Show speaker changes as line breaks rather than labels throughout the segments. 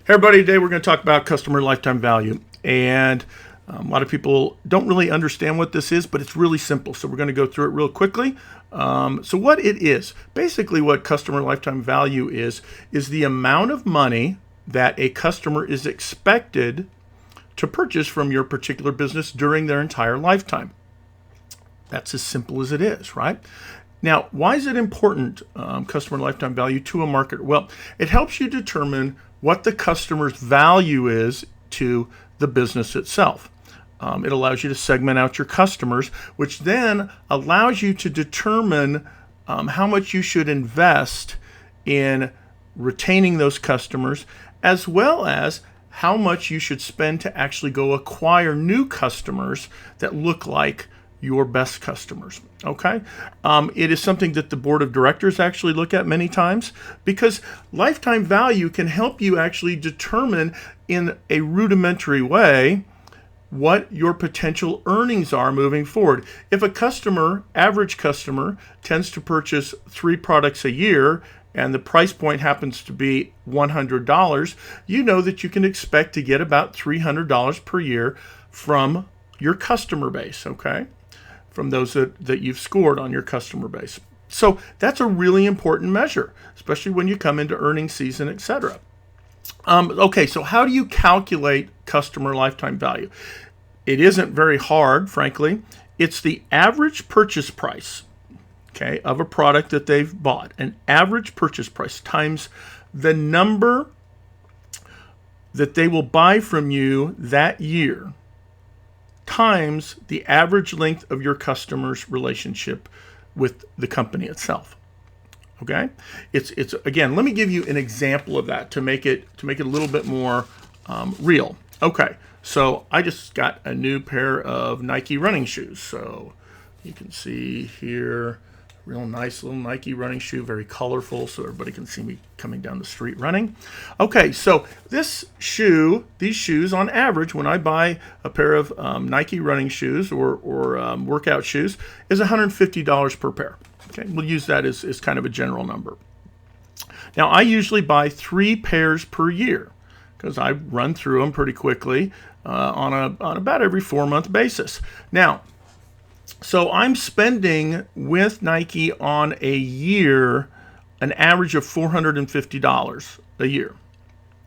Hey everybody, today we're going to talk about customer lifetime value. And a lot of people don't really understand what this is, but it's really simple. So we're going to go through it real quickly. So what it is, basically what customer lifetime value is the amount of money that a customer is expected to purchase from your particular business during their entire lifetime. That's as simple as it is, right? Now, why is it important, customer lifetime value, to a marketer? Well, it helps you determine what the customer's value is to the business itself. It allows you to segment out your customers, which then allows you to determine how much you should invest in retaining those customers, as well as how much you should spend to actually go acquire new customers that look like your best customers. Okay. It is something that the board of directors actually look at many times, because lifetime value can help you actually determine in a rudimentary way what your potential earnings are moving forward. If a average customer, tends to purchase 3 products a year, and the price point happens to be $100, you know that you can expect to get about $300 per year from your customer base, okay? From those that you've scored on your customer base. So that's a really important measure, especially when you come into earnings season, etc. Okay, so how do you calculate customer lifetime value? It isn't very hard, frankly. It's the average purchase price, okay, of a product that they've bought. An average purchase price times the number that they will buy from you that year, times the average length of your customer's relationship with the company itself. Okay, it's again. Let me give you an example of that to make it a little bit more real. Okay, so I just got a new pair of Nike running shoes. So you can see here, real nice little Nike running shoe, very colorful, so everybody can see me coming down the street running. Okay, so these shoes on average, when I buy a pair of Nike running shoes or workout shoes, is $150 per pair. Okay, we'll use that as kind of a general number. Now, I usually buy 3 pairs per year because I run through them pretty quickly on about every 4-month basis. Now, so I'm spending with Nike on a year an average of $450 a year.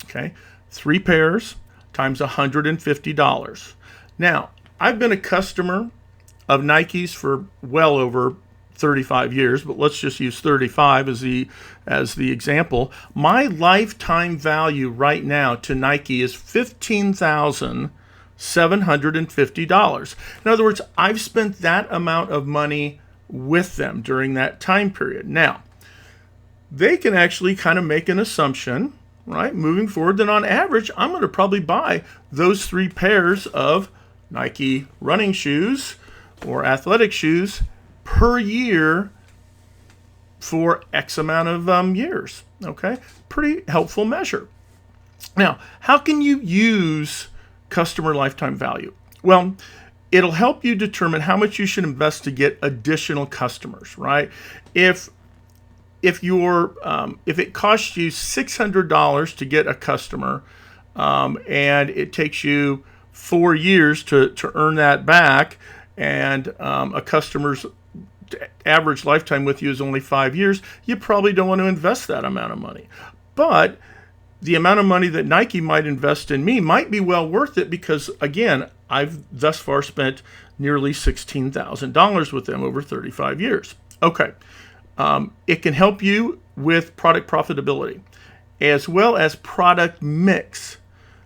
Okay, 3 pairs times $150. Now, I've been a customer of Nike's for well over 35 years, but let's just use 35 as the example. My lifetime value right now to Nike is $15,750. In other words, I've spent that amount of money with them during that time period. Now, they can actually kind of make an assumption, right, moving forward, that on average, I'm going to probably buy those 3 pairs of Nike running shoes or athletic shoes per year for X amount of years. Okay, pretty helpful measure. Now, how can you use customer lifetime value? Well, it'll help you determine how much you should invest to get additional customers, right? If it costs you $600 to get a customer, and it takes you 4 years to earn that back, and a customer's average lifetime with you is only 5 years, you probably don't want to invest that amount of money. But the amount of money that Nike might invest in me might be well worth it, because, again, I've thus far spent nearly $16,000 with them over 35 years. Okay. It can help you with product profitability as well as product mix.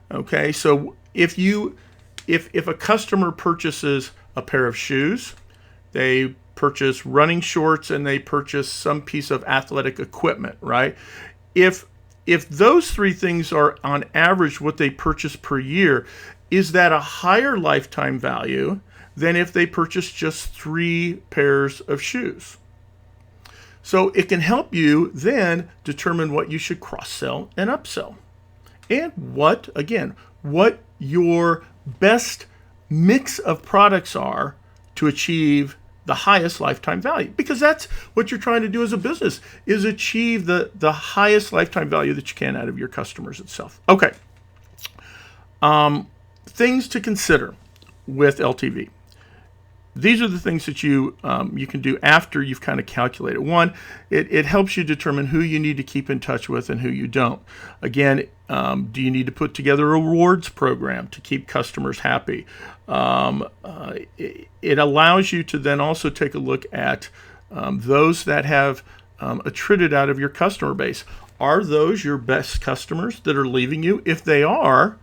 Okay. So if a customer purchases a pair of shoes, they purchase running shorts, and they purchase some piece of athletic equipment, right? If those 3 things are on average what they purchase per year, is that a higher lifetime value than if they purchase just 3 pairs of shoes? So it can help you then determine what you should cross-sell and upsell, and what your best mix of products are to achieve the highest lifetime value, because that's what you're trying to do as a business, is achieve the highest lifetime value that you can out of your customers itself. Okay. Things to consider with LTV. These are the things that you can do after you've kind of calculated. One, it helps you determine who you need to keep in touch with and who you don't. Again, do you need to put together a rewards program to keep customers happy? It allows you to then also take a look at those that have attrited out of your customer base. Are those your best customers that are leaving you? If they are,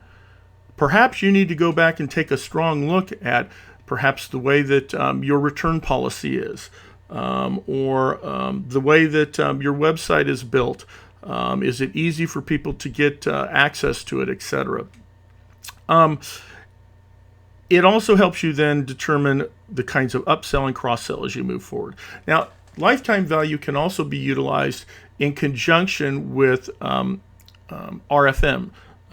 perhaps you need to go back and take a strong look at perhaps the way that your return policy is, or the way that your website is built. Is it easy for people to get access to it, etc.? It also helps you then determine the kinds of upsell and cross-sell as you move forward. Now, lifetime value can also be utilized in conjunction with RFM,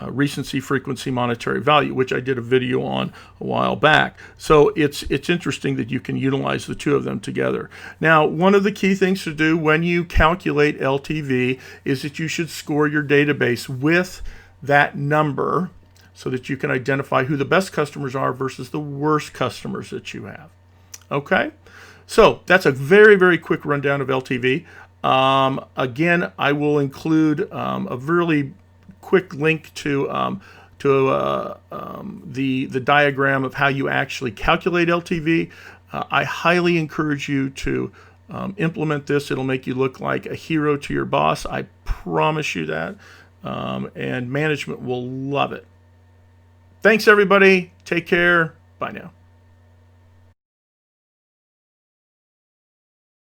recency, frequency, monetary value, which I did a video on a while back. So it's interesting that you can utilize the two of them together. Now, one of the key things to do when you calculate LTV is that you should score your database with that number so that you can identify who the best customers are versus the worst customers that you have. Okay? So that's a very, very quick rundown of LTV. Again, I will include a really quick link to the diagram of how you actually calculate LTV. I highly encourage you to implement this. It'll make you look like a hero to your boss. I promise you that. And management will love it. Thanks, everybody. Take care. Bye now.